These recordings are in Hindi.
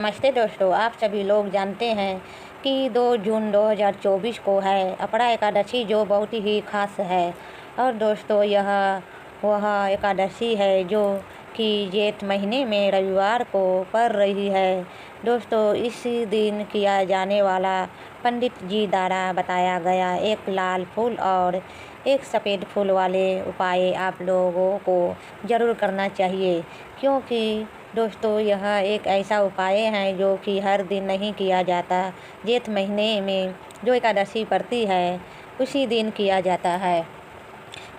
नमस्ते दोस्तों, आप सभी लोग जानते हैं कि 2 जून 2024 को है अपरा एकादशी, जो बहुत ही खास है। और दोस्तों, यह वह एकादशी है जो कि जेठ महीने में रविवार को पड़ रही है। दोस्तों, इस दिन किया जाने वाला पंडित जी द्वारा बताया गया एक लाल फूल और एक सफ़ेद फूल वाले उपाय आप लोगों को ज़रूर करना चाहिए, क्योंकि दोस्तों यह एक ऐसा उपाय है जो कि हर दिन नहीं किया जाता। जेठ महीने में जो एकादशी पड़ती है उसी दिन किया जाता है।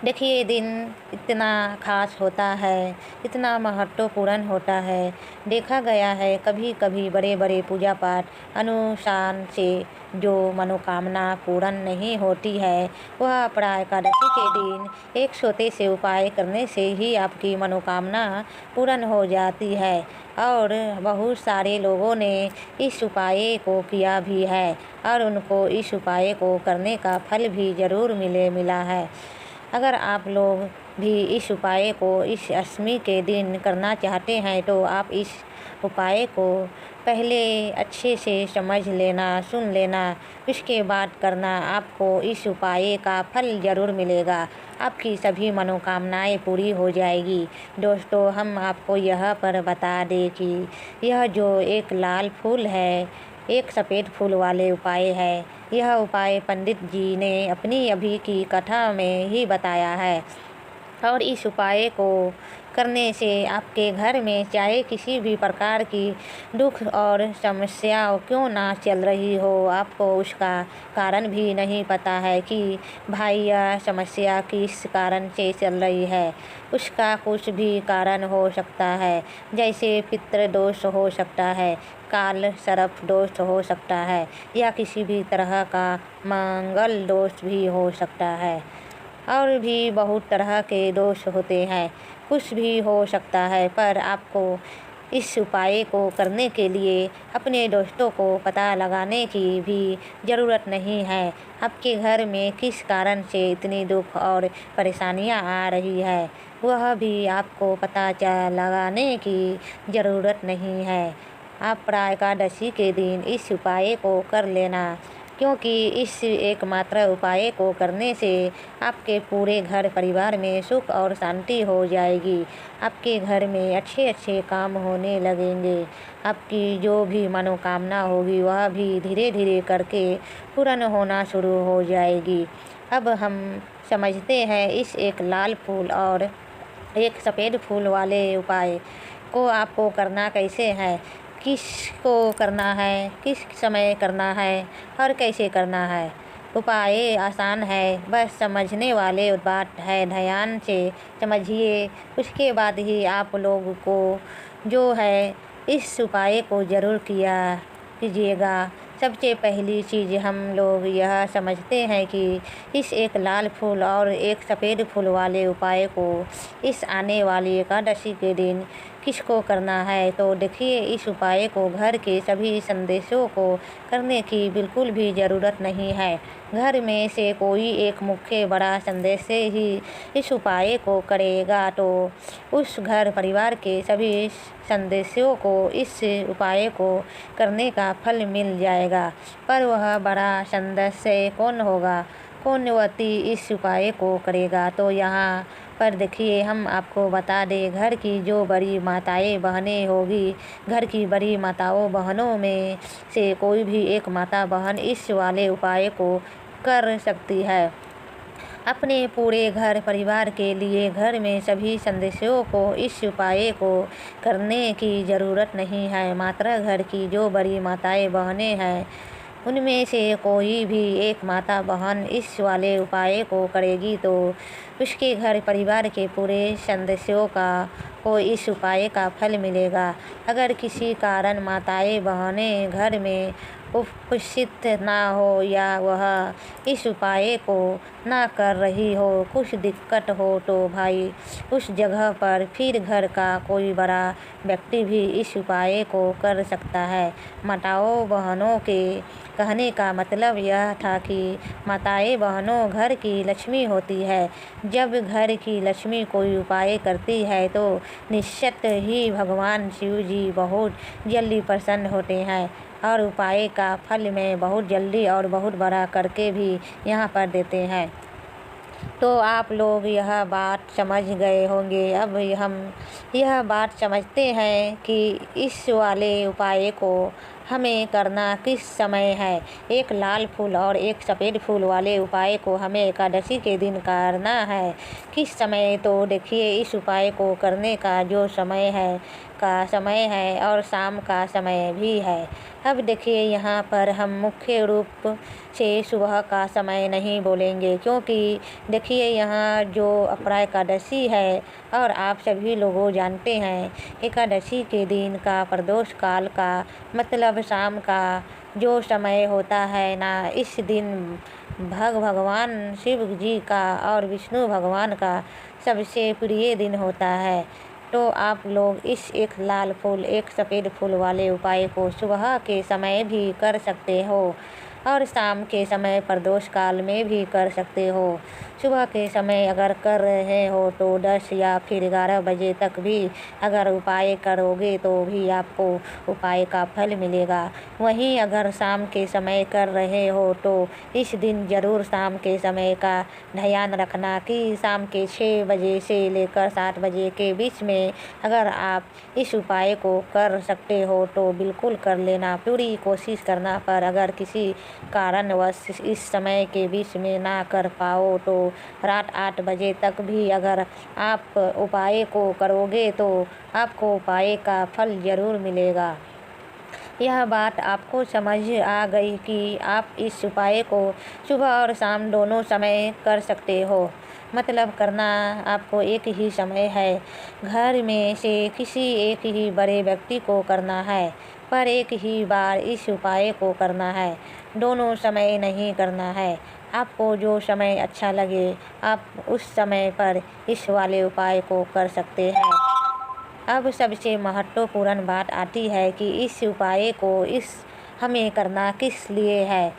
देखिए, ये दिन इतना खास होता है, इतना महत्वपूर्ण होता है। देखा गया है कभी कभी बड़े बड़े पूजा पाठ अनुष्ठान से जो मनोकामना पूर्ण नहीं होती है, वह अपरा एकादशी के दिन एक छोटे से उपाय करने से ही आपकी मनोकामना पूर्ण हो जाती है। और बहुत सारे लोगों ने इस उपाय को किया भी है और उनको इस उपाय को करने का फल भी ज़रूर मिला है। अगर आप लोग भी इस उपाय को इस अष्टमी के दिन करना चाहते हैं तो आप इस उपाय को पहले अच्छे से समझ लेना, सुन लेना, उसके बाद करना। आपको इस उपाय का फल ज़रूर मिलेगा, आपकी सभी मनोकामनाएं पूरी हो जाएगी। दोस्तों, हम आपको यह पर बता दें कि यह जो एक लाल फूल है, एक सफ़ेद फूल वाले उपाय है। यह उपाय पंडित जी ने अपनी अभी की कथा में ही बताया है और इस उपाय को करने से आपके घर में चाहे किसी भी प्रकार की दुख और समस्या क्यों ना चल रही हो, आपको उसका कारण भी नहीं पता है कि भाई यह समस्या किस कारण से चल रही है। उसका कुछ भी कारण हो सकता है, जैसे पितृ दोष हो सकता है, काल सर्प दोष हो सकता है, या किसी भी तरह का मंगल दोष भी हो सकता है। और भी बहुत तरह के दोष होते हैं, कुछ भी हो सकता है। पर आपको इस उपाय को करने के लिए अपने दोस्तों को पता लगाने की भी ज़रूरत नहीं है। आपके घर में किस कारण से इतनी दुख और परेशानियां आ रही है, वह भी आपको पता लगाने की ज़रूरत नहीं है। आप एकादशी के दिन इस उपाय को कर लेना, क्योंकि इस एकमात्र उपाय को करने से आपके पूरे घर परिवार में सुख और शांति हो जाएगी। आपके घर में अच्छे अच्छे काम होने लगेंगे। आपकी जो भी मनोकामना होगी वह भी धीरे धीरे करके पूर्ण होना शुरू हो जाएगी। अब हम समझते हैं इस एक लाल फूल और एक सफ़ेद फूल वाले उपाय को आपको करना कैसे है, किसको करना है, किस समय करना है और कैसे करना है। उपाय आसान है, बस समझने वाले बात है, ध्यान से समझिए। उसके बाद ही आप लोग को जो है इस उपाय को ज़रूर किया कीजिएगा। सबसे पहली चीज़ हम लोग यह समझते हैं कि इस एक लाल फूल और एक सफ़ेद फूल वाले उपाय को इस आने वाली एकादशी के दिन किसको करना है। तो देखिए, इस उपाय को घर के सभी सदस्यों को करने की बिल्कुल भी ज़रूरत नहीं है। घर में से कोई एक मुख्य बड़ा सदस्य ही इस उपाय को करेगा तो उस घर परिवार के सभी सदस्यों को इस उपाय को करने का फल मिल जाएगा। पर वह बड़ा सदस्य कौन होगा, कौन व्यक्ति इस उपाय को करेगा, तो यहाँ पर देखिए हम आपको बता दें, घर की जो बड़ी माताएं बहनें होगी, घर की बड़ी माताओं बहनों में से कोई भी एक माता बहन इस वाले उपाय को कर सकती है। अपने पूरे घर परिवार के लिए घर में सभी सदस्यों को इस उपाय को करने की ज़रूरत नहीं है। मात्र घर की जो बड़ी माताएं बहनें हैं, उनमें से कोई भी एक माता बहन इस वाले उपाय को करेगी तो उसके घर परिवार के पूरे सदस्यों को इस उपाय का फल मिलेगा। अगर किसी कारण माताएं बहनें घर में उपस्थित ना हो या वह इस उपाय को ना कर रही हो, कुछ दिक्कत हो, तो भाई उस जगह पर फिर घर का कोई बड़ा व्यक्ति भी इस उपाय को कर सकता है। माताओं बहनों के कहने का मतलब यह था कि माताएं बहनों घर की लक्ष्मी होती है, जब घर की लक्ष्मी कोई उपाय करती है तो निश्चित ही भगवान शिव जी बहुत जल्दी प्रसन्न होते हैं और उपाय का फल में बहुत जल्दी और बहुत बड़ा करके भी यहाँ पर देते हैं। तो आप लोग यह बात समझ गए होंगे। अब हम यह बात समझते हैं कि इस वाले उपाय को हमें करना किस समय है। एक लाल फूल और एक सफ़ेद फूल वाले उपाय को हमें एकादशी के दिन करना है। किस समय, तो देखिए इस उपाय को करने का जो समय है और शाम का समय भी है। अब देखिए यहाँ पर हम मुख्य रूप से सुबह का समय नहीं बोलेंगे, क्योंकि देखिए यहाँ जो अपरा एकादशी है और आप सभी लोगों जानते हैं एकादशी के दिन का प्रदोष काल का मतलब शाम का जो समय होता है ना, इस दिन भगवान शिव जी का और विष्णु भगवान का सबसे प्रिय दिन होता है। तो आप लोग इस एक लाल फूल एक सफ़ेद फूल वाले उपाय को सुबह के समय भी कर सकते हो और शाम के समय प्रदोष काल में भी कर सकते हो। सुबह के समय अगर कर रहे हो तो 10 या फिर 11 बजे तक भी अगर उपाय करोगे तो भी आपको उपाय का फल मिलेगा। वहीं अगर शाम के समय कर रहे हो तो इस दिन ज़रूर शाम के समय का ध्यान रखना कि शाम के 6 बजे से लेकर 7 बजे के बीच में अगर आप इस उपाय को कर सकते हो तो बिल्कुल कर लेना। पूरी कोशिश करना, पर अगर किसी कारणवश इस समय के बीच में ना कर पाओ तो रात 8 बजे तक भी अगर आप उपाय को करोगे तो आपको उपाय का फल ज़रूर मिलेगा। यह बात आपको समझ आ गई कि आप इस उपाय को सुबह और शाम दोनों समय कर सकते हो। मतलब करना आपको एक ही समय है। घर में से किसी एक ही बड़े व्यक्ति को करना है, पर एक ही बार इस उपाय को करना है। दोनों समय नहीं करना है। आपको जो समय अच्छा लगे आप उस समय पर इस वाले उपाय को कर सकते हैं। अब सबसे महत्वपूर्ण बात आती है कि इस उपाय को हमें करना किस लिए है।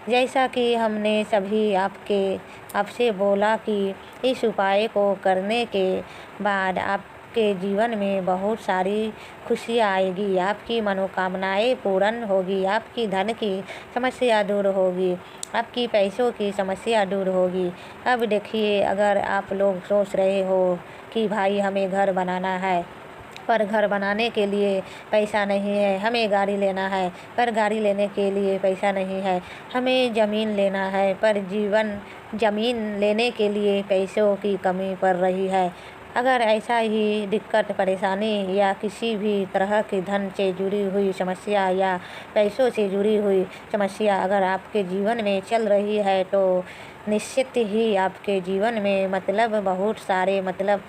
जैसा कि हमने सभी आपसे बोला कि इस उपाय को करने के बाद आपके जीवन में बहुत सारी खुशियाँ आएगी, आपकी मनोकामनाएं पूर्ण होगी, आपकी धन की समस्या दूर होगी, आपकी पैसों की समस्या दूर होगी। अब देखिए अगर आप लोग सोच रहे हो कि भाई हमें घर बनाना है पर घर बनाने के लिए पैसा नहीं है, हमें गाड़ी लेना है पर गाड़ी लेने के लिए पैसा नहीं है, हमें ज़मीन लेना है पर ज़मीन लेने के लिए पैसों की कमी पड़ रही है। अगर ऐसा ही दिक्कत परेशानी या किसी भी तरह की धन से जुड़ी हुई समस्या या पैसों से जुड़ी हुई समस्या अगर आपके जीवन में चल रही है तो निश्चित ही आपके जीवन में बहुत सारे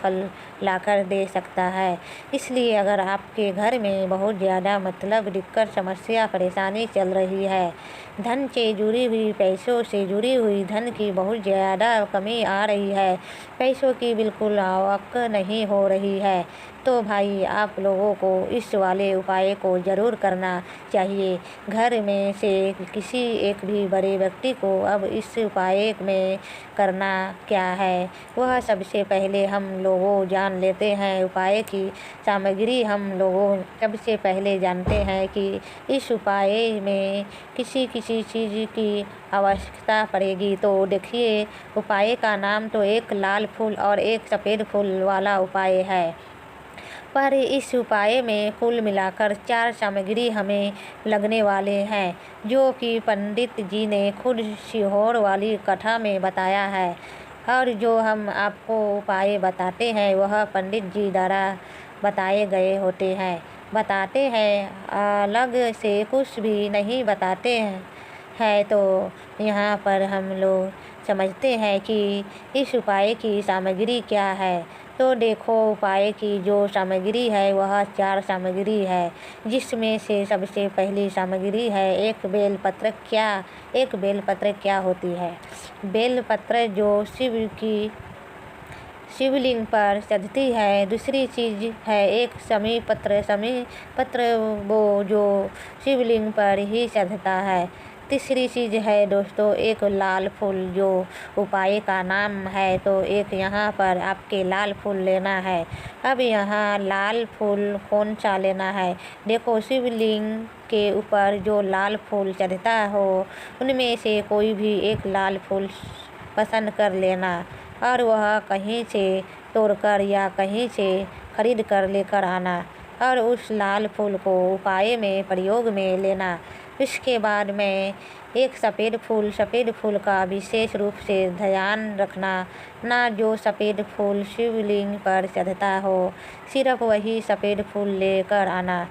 फल लाकर दे सकता है। इसलिए अगर आपके घर में बहुत ज़्यादा दिक्कत समस्या परेशानी चल रही है, धन से जुड़ी हुई पैसों से जुड़ी हुई धन की बहुत ज़्यादा कमी आ रही है, पैसों की बिल्कुल आवक नहीं हो रही है, तो भाई आप लोगों को इस वाले उपाय को ज़रूर करना चाहिए। घर में से किसी एक भी बड़े व्यक्ति को अब इस उपाय में करना क्या है वह सबसे पहले हम लोगों जान लेते हैं। उपाय की सामग्री हम लोगों सबसे पहले जानते हैं कि इस उपाय में किसी चीज़ की आवश्यकता पड़ेगी। तो देखिए उपाय का नाम तो एक लाल फूल और एक सफ़ेद फूल वाला उपाय है, पर इस उपाय में कुल मिलाकर 4 सामग्री हमें लगने वाले हैं, जो कि पंडित जी ने खुद सीहोर वाली कथा में बताया है। और जो हम आपको उपाय बताते हैं वह पंडित जी द्वारा बताए गए होते हैं। अलग से कुछ भी नहीं बताते हैं। तो यहाँ पर हम लोग समझते हैं कि इस उपाय की सामग्री क्या है। तो देखो उपाय की जो सामग्री है वह 4 सामग्री है, जिसमें से सबसे पहली सामग्री है एक बेलपत्र। एक बेलपत्र क्या होती है? बेलपत्र जो शिवलिंग पर चढ़ती है। दूसरी चीज़ है एक समी पत्र वो जो शिवलिंग पर ही चढ़ता है। तीसरी चीज़ है दोस्तों एक लाल फूल, जो उपाय का नाम है। तो एक यहाँ पर आपके लाल फूल लेना है। अब यहाँ लाल फूल कौन सा लेना है? देखो, शिवलिंग के ऊपर जो लाल फूल चढ़ता हो उनमें से कोई भी एक लाल फूल पसंद कर लेना और वह कहीं से तोड़कर या कहीं से खरीद कर लेकर आना और उस लाल फूल को उपाय में प्रयोग में लेना। इसके बाद में एक सफ़ेद फूल का विशेष रूप से ध्यान रखना, ना जो सफ़ेद फूल शिवलिंग पर चढ़ता हो, सिर्फ वही सफ़ेद फूल लेकर आना।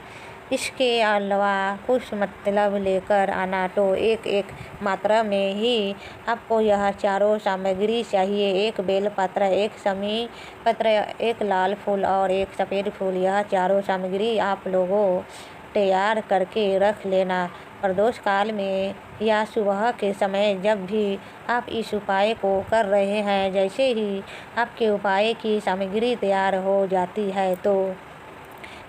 इसके अलावा कुछ मतलब लेकर आना। तो एक मात्रा में ही आपको यह चारों सामग्री चाहिए। एक बेलपत्र, एक शमी पत्र, एक लाल फूल और एक सफ़ेद फूल। यह चारों सामग्री आप लोगों तैयार करके रख लेना। प्रदोष काल में या सुबह के समय जब भी आप इस उपाय को कर रहे हैं, जैसे ही आपके उपाय की सामग्री तैयार हो जाती है तो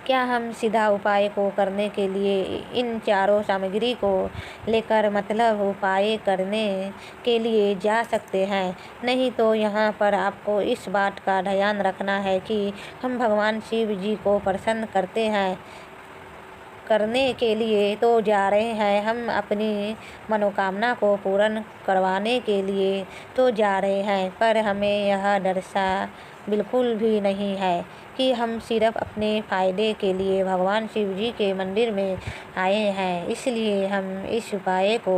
क्या हम सीधा उपाय को करने के लिए इन चारों सामग्री को लेकर मतलब उपाय करने के लिए जा सकते हैं? नहीं तो यहाँ पर आपको इस बात का ध्यान रखना है कि हम भगवान शिव जी को प्रसन्न करने के लिए तो जा रहे हैं, हम अपनी मनोकामना को पूर्ण करवाने के लिए तो जा रहे हैं, पर हमें यह डरसा बिल्कुल भी नहीं है कि हम सिर्फ अपने फ़ायदे के लिए भगवान शिव जी के मंदिर में आए हैं। इसलिए हम इस उपाय को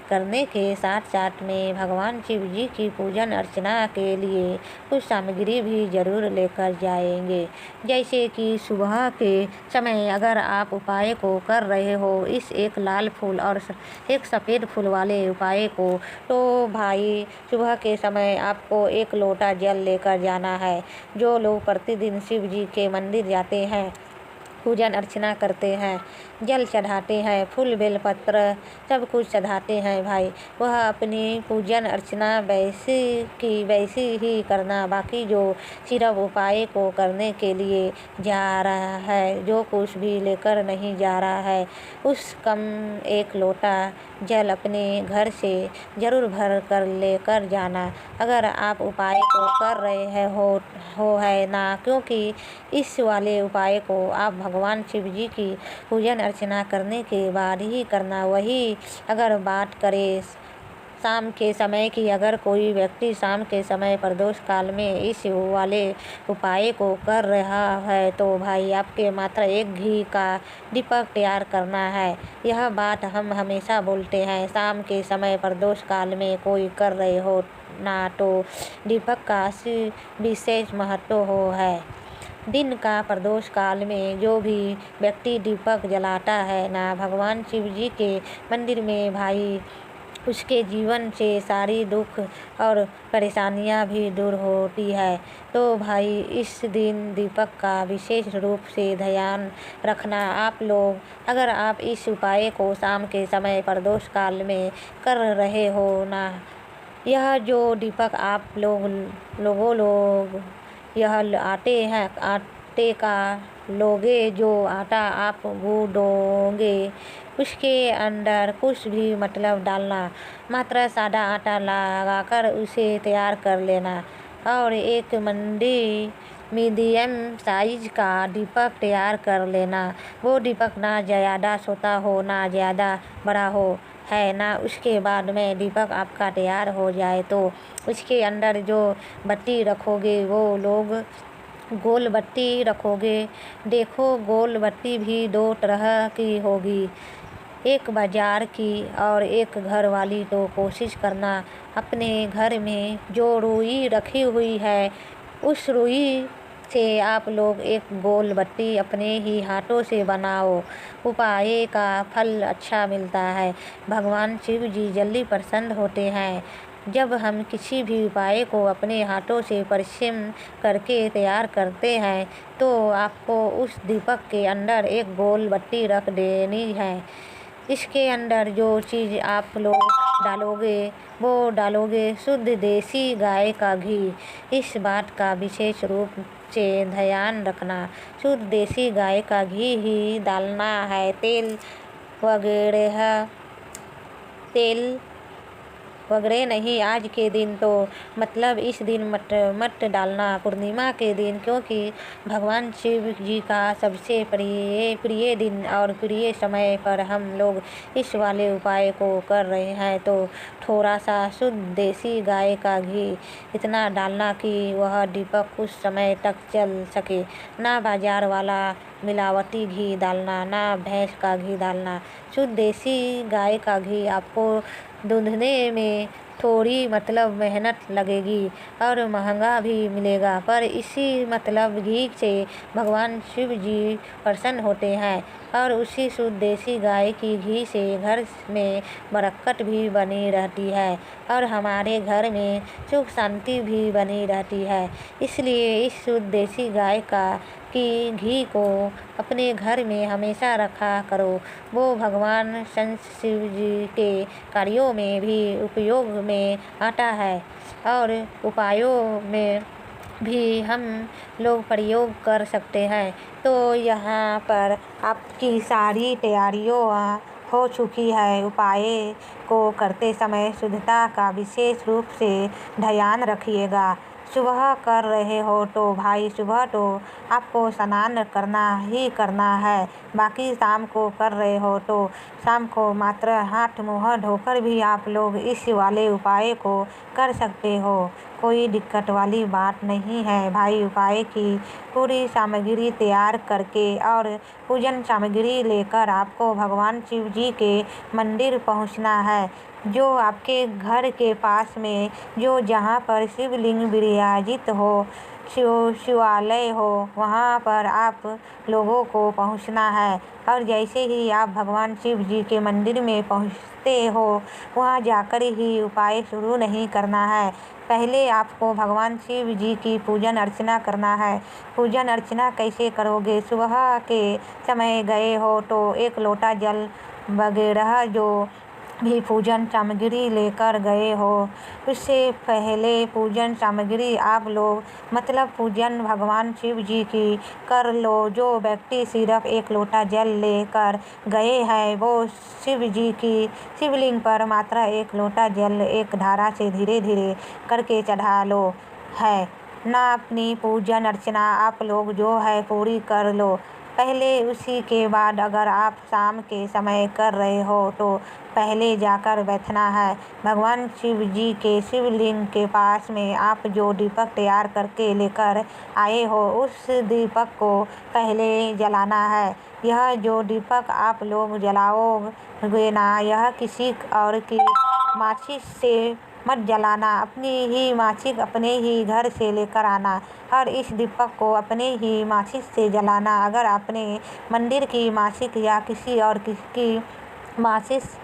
करने के साथ साथ में भगवान शिव जी की पूजन अर्चना के लिए कुछ सामग्री भी ज़रूर लेकर जाएंगे। जैसे कि सुबह के समय अगर आप उपाय को कर रहे हो इस एक लाल फूल और एक सफ़ेद फूल वाले उपाय को, तो भाई सुबह के समय आपको एक लोटा जल लेकर जाना है। जो लोग प्रतिदिन शिव जी के मंदिर जाते हैं, पूजन अर्चना करते हैं, जल चढ़ाते हैं, फूल बेलपत्र सब कुछ चढ़ाते हैं भाई, वह अपनी पूजन अर्चना वैसी ही करना। बाकी जो सिर्फ उपाय को करने के लिए जा रहा है, जो कुछ भी लेकर नहीं जा रहा है, उस कम एक लोटा जल अपने घर से ज़रूर भर कर लेकर जाना। अगर आप उपाय को कर रहे हो है ना, क्योंकि इस वाले उपाय को आप भगवान शिव जी की पूजन अर्चना करने के बाद ही करना। वही अगर बात करें शाम के समय की, अगर कोई व्यक्ति शाम के समय प्रदोष काल में इस वाले उपाय को कर रहा है तो भाई आपके मात्र एक घी का दीपक तैयार करना है। यह बात हम हमेशा बोलते हैं, शाम के समय प्रदोष काल में कोई कर रहे हो ना तो दीपक का विशेष महत्व हो है। दिन का प्रदोष काल में जो भी व्यक्ति दीपक जलाता है ना भगवान शिव जी के मंदिर में, भाई उसके जीवन से सारी दुख और परेशानियां भी दूर होती है। तो भाई इस दिन दीपक का विशेष रूप से ध्यान रखना आप लोग। अगर आप इस उपाय को शाम के समय प्रदोष काल में कर रहे हो ना, यह जो दीपक आप लोग यह आटे का लोगे, जो आटा आप गूँदोगे उसके अंदर कुछ भी मतलब डालना, मात्र सादा आटा लगाकर उसे तैयार कर लेना और एक मीडियम साइज का दीपक तैयार कर लेना। वो दीपक ना ज़्यादा छोटा हो ना ज़्यादा बड़ा हो है ना। उसके बाद में दीपक आपका तैयार हो जाए तो उसके अंदर जो बत्ती रखोगे वो लोग गोल बत्ती रखोगे। देखो गोल बत्ती भी दो तरह की होगी, एक बाज़ार की और एक घर वाली। तो कोशिश करना अपने घर में जो रुई रखी हुई है उस रुई से आप लोग एक गोल बत्ती अपने ही हाथों से बनाओ। उपाय का फल अच्छा मिलता है, भगवान शिव जी जल्दी प्रसन्न होते हैं। जब हम किसी भी उपाय को अपने हाथों से परिश्रम करके तैयार करते हैं तो आपको उस दीपक के अंदर एक गोल बत्ती रख देनी है। इसके अंदर जो चीज़ आप लोग डालोगे वो डालोगे शुद्ध देसी गाय का घी। इस बात का विशेष रूप से ध्यान रखना, शुद्ध देसी गाय का घी ही डालना है। तेल वगैरह तेल वगैरह नहीं। आज के दिन तो मतलब इस दिन मत डालना पूर्णिमा के दिन, क्योंकि भगवान शिव जी का सबसे प्रिय दिन और प्रिय समय पर हम लोग इस वाले उपाय को कर रहे हैं। तो थोड़ा सा शुद्ध देसी गाय का घी इतना डालना कि वह दीपक कुछ समय तक चल सके। ना बाजार वाला मिलावटी घी डालना, ना भैंस का घी डालना। शुद्ध देसी गाय का घी आपको दूधने में थोड़ी मतलब मेहनत लगेगी और महंगा भी मिलेगा, पर इसी मतलब घी से भगवान शिव जी प्रसन्न होते हैं। और उसी शुद्ध देसी गाय की घी से घर में बरकत भी बनी रहती है और हमारे घर में सुख शांति भी बनी रहती है। इसलिए इस शुद्ध देसी गाय की घी को अपने घर में हमेशा रखा करो। वो भगवान संत शिव जी के कार्यों में भी उपयोग में आता है और उपायों में भी हम लोग प्रयोग कर सकते हैं। तो यहाँ पर आपकी सारी तैयारियों हो चुकी है। उपाय को करते समय शुद्धता का विशेष रूप से ध्यान रखिएगा। सुबह कर रहे हो तो भाई सुबह तो आपको स्नान करना ही करना है। बाकी शाम को कर रहे हो तो शाम को मात्र हाथ मुँह धोकर भी आप लोग इस वाले उपाय को कर सकते हो। कोई दिक्कत वाली बात नहीं है भाई। उपाय की पूरी सामग्री तैयार करके और पूजन सामग्री लेकर आपको भगवान शिव जी के मंदिर पहुंचना है, जो आपके घर के पास में जो जहाँ पर शिवलिंग विराजित हो, शिवालय हो, वहाँ पर आप लोगों को पहुँचना है। और जैसे ही आप भगवान शिव जी के मंदिर में पहुँचते हो, वहाँ जाकर ही उपाय शुरू नहीं करना है। पहले आपको भगवान शिव जी की पूजन अर्चना करना है। पूजन अर्चना कैसे करोगे? सुबह के समय गए हो तो एक लोटा जल वगैरह जो भी पूजन सामग्री लेकर गए हो, उससे पहले पूजन सामग्री आप लोग मतलब पूजन भगवान शिव जी की कर लो। जो व्यक्ति सिर्फ एक लोटा जल लेकर गए हैं, वो शिव जी की शिवलिंग पर मात्र एक लोटा जल एक धारा से धीरे धीरे करके चढ़ा लो है ना। अपनी पूजन अर्चना आप लोग जो है पूरी कर लो पहले। उसी के बाद अगर आप शाम के समय कर रहे हो तो पहले जाकर बैठना है भगवान शिव जी के शिवलिंग के पास में। आप जो दीपक तैयार करके लेकर आए हो, उस दीपक को पहले जलाना है। यह जो दीपक आप लोग जलाओगे ना, यह किसी और की माचिस से मत जलाना। अपनी ही माचिस अपने ही घर से लेकर आना और इस दीपक को अपने ही माचिस से जलाना। अगर आपने मंदिर की माचिस या किसी और की माचिस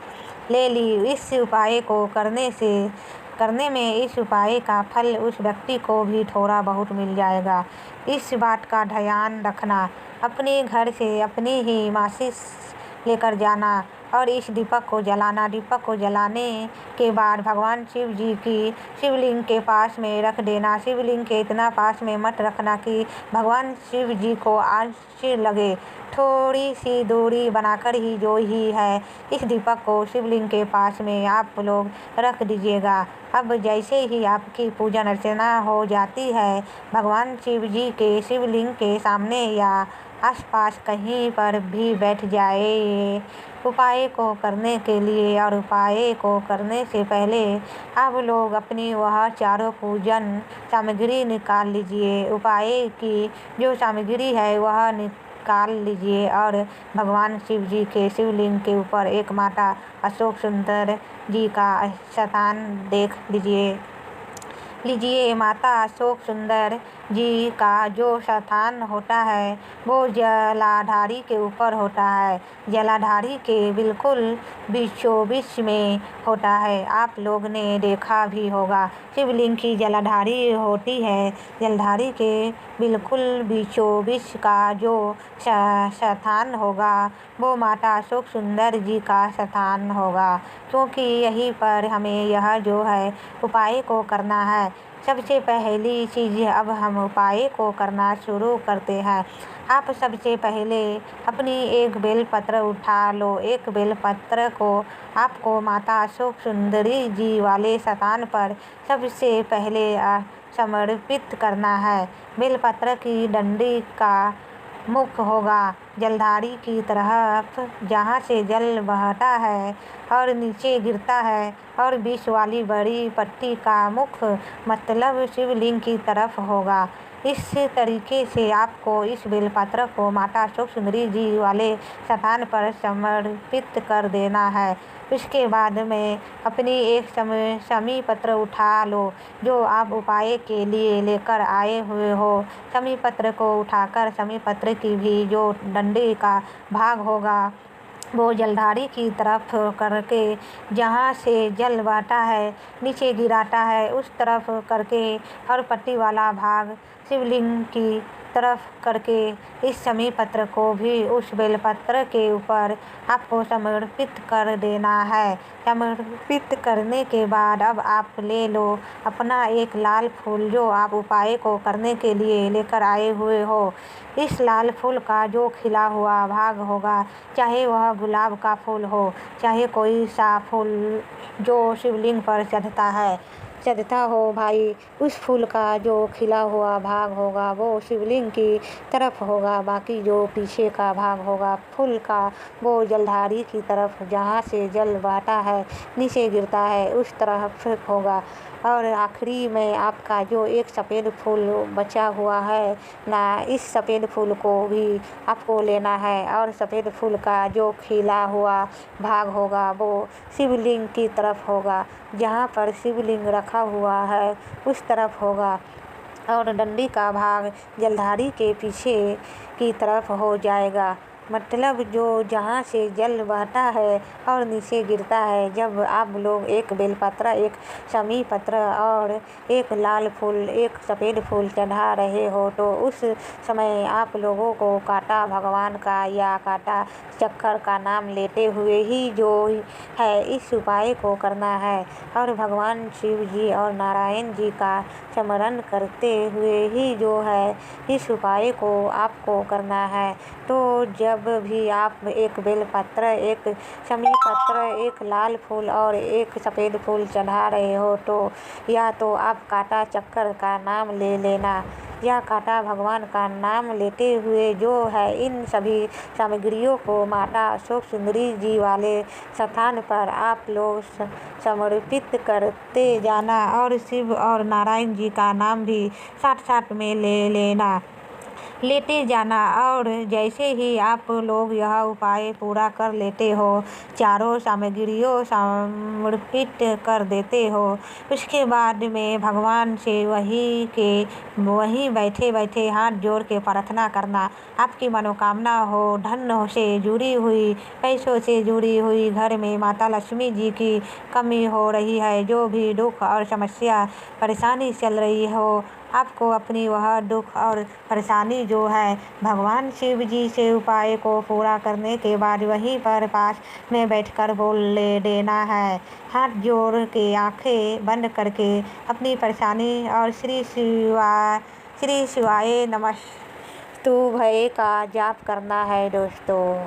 ले ली, इस उपाय को करने में इस उपाय का फल उस व्यक्ति को भी थोड़ा बहुत मिल जाएगा। इस बात का ध्यान रखना। अपने घर से अपनी ही माचिस लेकर जाना और इस दीपक को जलाना। दीपक को जलाने के बाद भगवान शिव जी की शिवलिंग के पास में रख देना। शिवलिंग के इतना पास में मत रखना कि भगवान शिव जी को आँच लगे। थोड़ी सी दूरी बनाकर ही जो ही है इस दीपक को शिवलिंग के पास में आप लोग रख दीजिएगा। अब जैसे ही आपकी पूजन अर्चना हो जाती है, भगवान शिव जी के शिवलिंग के सामने या आसपास कहीं पर भी बैठ जाए उपाय को करने के लिए। और उपाय को करने से पहले आप लोग अपनी वह चारों पूजन सामग्री निकाल लीजिए। उपाय की जो सामग्री है वह निकाल लीजिए और भगवान शिव जी के शिवलिंग के ऊपर एक माता अशोक सुंदर जी का स्थान देख लीजिए। माता अशोक सुंदर जी का जो स्थान होता है वो जलाधारी के ऊपर होता है। जलाधारी के बिल्कुल बीचों बीच में होता है। आप लोग ने देखा भी होगा शिवलिंग की जलाधारी होती है। जलाधारी के बिल्कुल बीचों बीच का जो स्थान होगा वो माता अशोक सुंदर जी का स्थान होगा, क्योंकि यहीं पर हमें यह जो है उपाय को करना है। है। सबसे पहली चीज़ अब हम उपाय को करना शुरू करते हैं। आप सबसे पहले अपनी एक बेलपत्र उठा लो। एक बेलपत्र को आपको माता अशोक सुंदरी जी वाले स्थान पर सबसे पहले समर्पित करना है। बेलपत्र की डंडी का मुख होगा जलधारी की तरफ, जहाँ से जल बहता है और नीचे गिरता है, और बीच वाली बड़ी पट्टी का मुख मतलब शिवलिंग की तरफ होगा। इस तरीके से आपको इस बेलपत्र को माता अशोक सुंदरी जी वाले स्थान पर समर्पित कर देना है। उसके बाद में अपनी एक शमी पत्र उठा लो जो आप उपाय के लिए लेकर आए हुए हो। शमी पत्र को उठाकर शमी पत्र की भी जो डंडे का भाग होगा वो जलधारी की तरफ करके, जहाँ से जल बहता है नीचे गिराता है उस तरफ करके, और पट्टी वाला भाग शिवलिंग की तरफ करके इस शमी पत्र को भी उस बेलपत्र के ऊपर आपको समर्पित कर देना है। समर्पित करने के बाद अब आप ले लो अपना एक लाल फूल जो आप उपाय को करने के लिए लेकर आए हुए हो। इस लाल फूल का जो खिला हुआ भाग होगा, चाहे वह गुलाब का फूल हो, चाहे कोई सा फूल जो शिवलिंग पर चढ़ता हो भाई, उस फूल का जो खिला हुआ भाग होगा वो शिवलिंग की तरफ होगा। बाकी जो पीछे का भाग होगा फूल का वो जलधारी की तरफ, जहाँ से जल बहता है नीचे गिरता है उस तरफ होगा। और आखिरी में आपका जो एक सफ़ेद फूल बचा हुआ है ना, इस सफ़ेद फूल को भी आपको लेना है, और सफ़ेद फूल का जो खिला हुआ भाग होगा वो शिवलिंग की तरफ होगा, जहाँ पर शिवलिंग रखा हुआ है उस तरफ होगा, और डंडी का भाग जलधारी के पीछे की तरफ हो जाएगा। मतलब जो जहाँ से जल बहता है और नीचे गिरता है। जब आप लोग एक बेलपत्र, एक शमी पत्र और एक लाल फूल, एक सफ़ेद फूल चढ़ा रहे हो तो उस समय आप लोगों को काटा भगवान का या काटा चक्कर का नाम लेते हुए ही जो है इस उपाय को करना है, और भगवान शिव जी और नारायण जी का स्मरण करते हुए ही जो है इस उपाय को आपको करना है। तो जब भी आप एक बेलपत्र, एक शमी पत्र, एक लाल फूल और एक सफ़ेद फूल चढ़ा रहे हो तो या तो आप काटा चक्कर का नाम ले लेना, या काटा भगवान का नाम लेते हुए जो है इन सभी सामग्रियों को माता अशोक सुंदरी जी वाले स्थान पर आप लोग समर्पित करते जाना, और शिव और नारायण जी का नाम भी साथ साथ में लेते जाना। और जैसे ही आप लोग यह उपाय पूरा कर लेते हो, चारों सामग्रियों समर्पित कर देते हो, उसके बाद में भगवान से वहीं बैठे बैठे हाथ जोड़ के प्रार्थना करना। आपकी मनोकामना हो, धन से जुड़ी हुई, पैसों से जुड़ी हुई, घर में माता लक्ष्मी जी की कमी हो रही है, जो भी दुख और समस्या परेशानी चल रही हो, आपको अपनी वह दुख और परेशानी जो है भगवान शिव जी से उपाय को पूरा करने के बाद वहीं पर पास में बैठकर बोल ले देना है। हाथ जोड़ के आंखें बंद करके अपनी परेशानी और श्री शिवाय नमस्तुभ्ये का जाप करना है दोस्तों।